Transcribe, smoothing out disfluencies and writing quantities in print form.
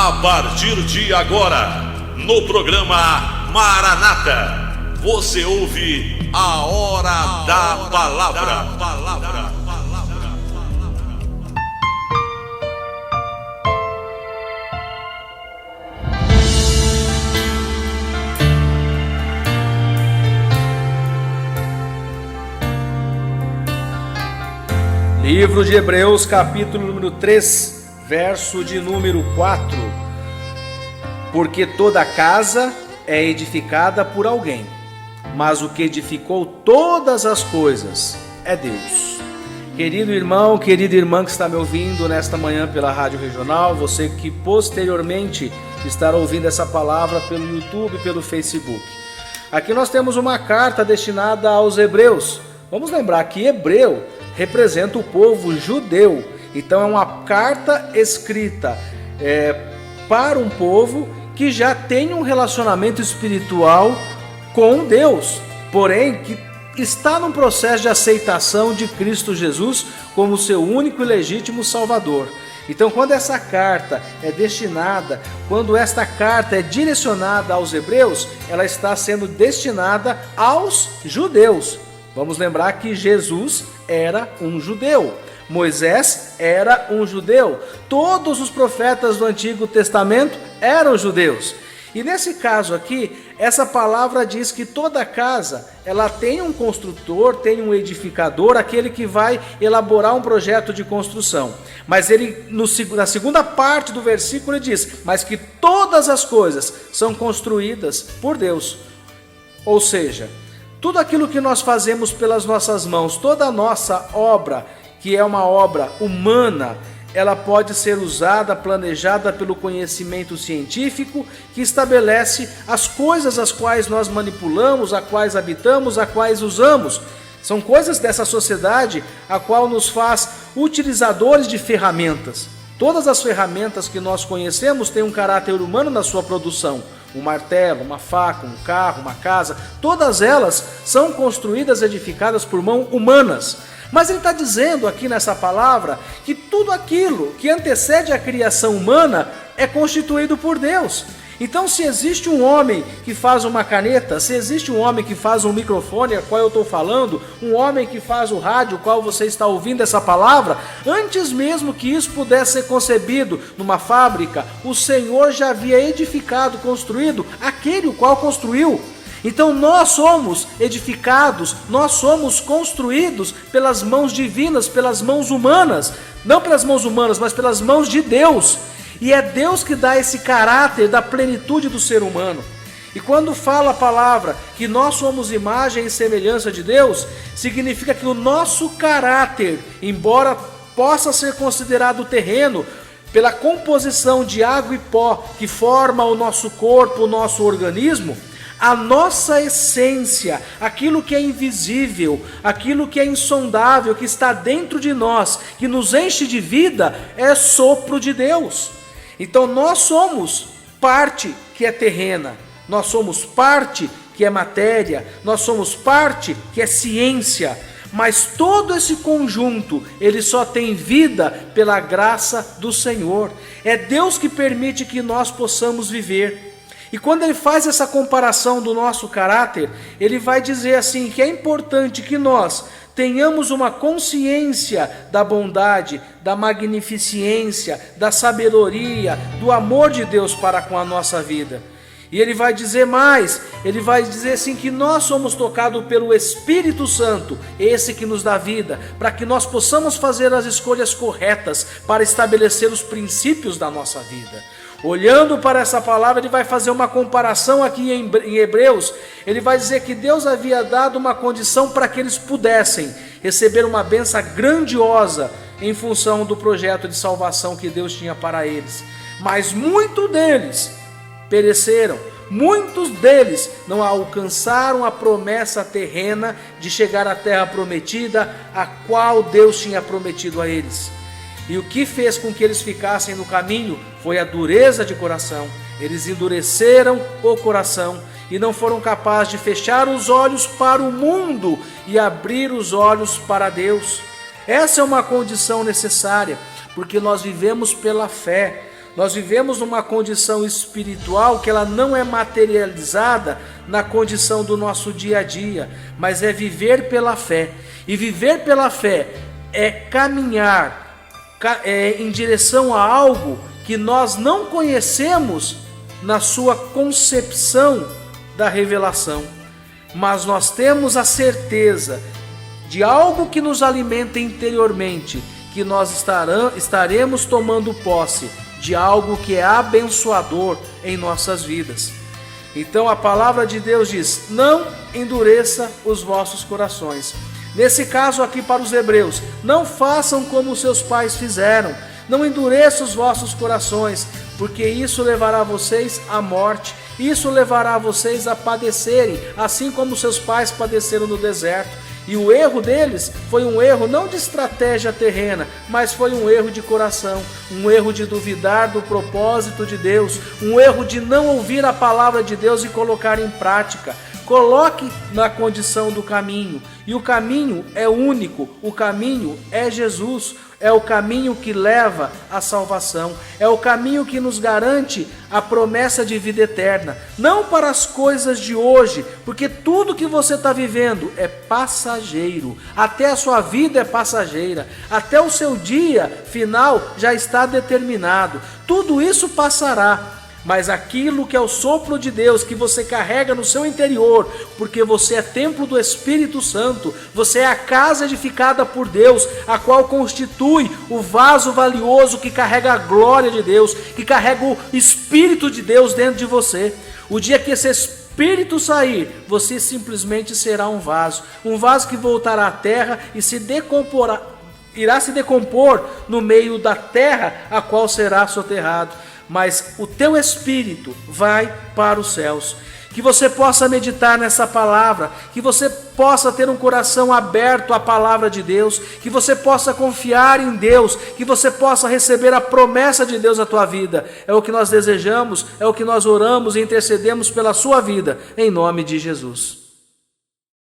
A partir de agora, no programa Maranata, você ouve a Hora da Palavra. Livro de Hebreus, capítulo número 3, verso de número 4. Porque toda casa é edificada por alguém, mas o que edificou todas as coisas é Deus. Querido irmão, querida irmã que está me ouvindo nesta manhã pela Rádio Regional, você que posteriormente estará ouvindo essa palavra pelo YouTube, pelo Facebook. Aqui nós temos uma carta destinada aos hebreus. Vamos lembrar que hebreu representa o povo judeu. Então é uma carta escrita para um povo que já tem um relacionamento espiritual com Deus, porém que está num processo de aceitação de Cristo Jesus como seu único e legítimo Salvador. Então quando essa carta é destinada, quando esta carta é direcionada aos hebreus, ela está sendo destinada aos judeus. Vamos lembrar que Jesus era um judeu, Moisés era um judeu, todos os profetas do Antigo Testamento eram judeus. E nesse caso aqui, essa palavra diz que toda casa, ela tem um construtor, tem um edificador, aquele que vai elaborar um projeto de construção. Mas ele, na segunda parte do versículo, ele diz, mas que todas as coisas são construídas por Deus. Ou seja, tudo aquilo que nós fazemos pelas nossas mãos, toda a nossa obra, que é uma obra humana, ela pode ser usada, planejada pelo conhecimento científico que estabelece as coisas as quais nós manipulamos, as quais habitamos, as quais usamos. São coisas dessa sociedade a qual nos faz utilizadores de ferramentas. Todas as ferramentas que nós conhecemos têm um caráter humano na sua produção. Um martelo, uma faca, um carro, uma casa, todas elas são construídas, edificadas por mãos humanas. Mas ele está dizendo aqui nessa palavra que tudo aquilo que antecede a criação humana é constituído por Deus. Então, se existe um homem que faz uma caneta, se existe um homem que faz um microfone, a qual eu estou falando, um homem que faz o rádio, o qual você está ouvindo essa palavra, antes mesmo que isso pudesse ser concebido numa fábrica, o Senhor já havia edificado, construído aquele o qual construiu. Então nós somos edificados, nós somos construídos pelas mãos divinas, pelas mãos humanas, não pelas mãos humanas, mas pelas mãos de Deus. E é Deus que dá esse caráter da plenitude do ser humano. E quando fala a palavra que nós somos imagem e semelhança de Deus, significa que o nosso caráter, embora possa ser considerado terreno, pela composição de água e pó que forma o nosso corpo, o nosso organismo, a nossa essência, aquilo que é invisível, aquilo que é insondável, que está dentro de nós, que nos enche de vida, é sopro de Deus. Então nós somos parte que é terrena, nós somos parte que é matéria, nós somos parte que é ciência, mas todo esse conjunto, ele só tem vida pela graça do Senhor. É Deus que permite que nós possamos viver. E quando ele faz essa comparação do nosso caráter, ele vai dizer assim que é importante que nós tenhamos uma consciência da bondade, da magnificência, da sabedoria, do amor de Deus para com a nossa vida. E ele vai dizer mais, ele vai dizer assim que nós somos tocados pelo Espírito Santo, esse que nos dá vida, para que nós possamos fazer as escolhas corretas para estabelecer os princípios da nossa vida. Olhando para essa palavra, ele vai fazer uma comparação aqui em Hebreus. Ele vai dizer que Deus havia dado uma condição para que eles pudessem receber uma bênção grandiosa em função do projeto de salvação que Deus tinha para eles. Mas muitos deles pereceram, muitos deles não alcançaram a promessa terrena de chegar à terra prometida, a qual Deus tinha prometido a eles. E o que fez com que eles ficassem no caminho foi a dureza de coração. Eles endureceram o coração e não foram capazes de fechar os olhos para o mundo e abrir os olhos para Deus. Essa é uma condição necessária, porque nós vivemos pela fé. Nós vivemos numa condição espiritual que ela não é materializada na condição do nosso dia a dia, mas é viver pela fé. E viver pela fé é caminhar em direção a algo que nós não conhecemos na sua concepção da revelação, mas nós temos a certeza de algo que nos alimenta interiormente, que nós estaremos tomando posse de algo que é abençoador em nossas vidas. Então a palavra de Deus diz: não endureça os vossos corações. Nesse caso aqui para os hebreus, não façam como seus pais fizeram, não endureçam os vossos corações, porque isso levará vocês à morte, isso levará vocês a padecerem, assim como seus pais padeceram no deserto. E o erro deles foi um erro não de estratégia terrena, mas foi um erro de coração, um erro de duvidar do propósito de Deus, um erro de não ouvir a palavra de Deus e colocar em prática. Coloque na condição do caminho, e o caminho é único, o caminho é Jesus, é o caminho que leva à salvação, é o caminho que nos garante a promessa de vida eterna, não para as coisas de hoje, porque tudo que você está vivendo é passageiro, até a sua vida é passageira, até o seu dia final já está determinado, tudo isso passará. Mas aquilo que é o sopro de Deus que você carrega no seu interior, porque você é templo do Espírito Santo, você é a casa edificada por Deus, a qual constitui o vaso valioso que carrega a glória de Deus, que carrega o Espírito de Deus dentro de você. O dia que esse Espírito sair, você simplesmente será um vaso que voltará à terra e irá se decompor no meio da terra, a qual será soterrado. Mas o teu espírito vai para os céus. Que você possa meditar nessa palavra, que você possa ter um coração aberto à palavra de Deus, que você possa confiar em Deus, que você possa receber a promessa de Deus na tua vida. É o que nós desejamos, é o que nós oramos e intercedemos pela sua vida, em nome de Jesus.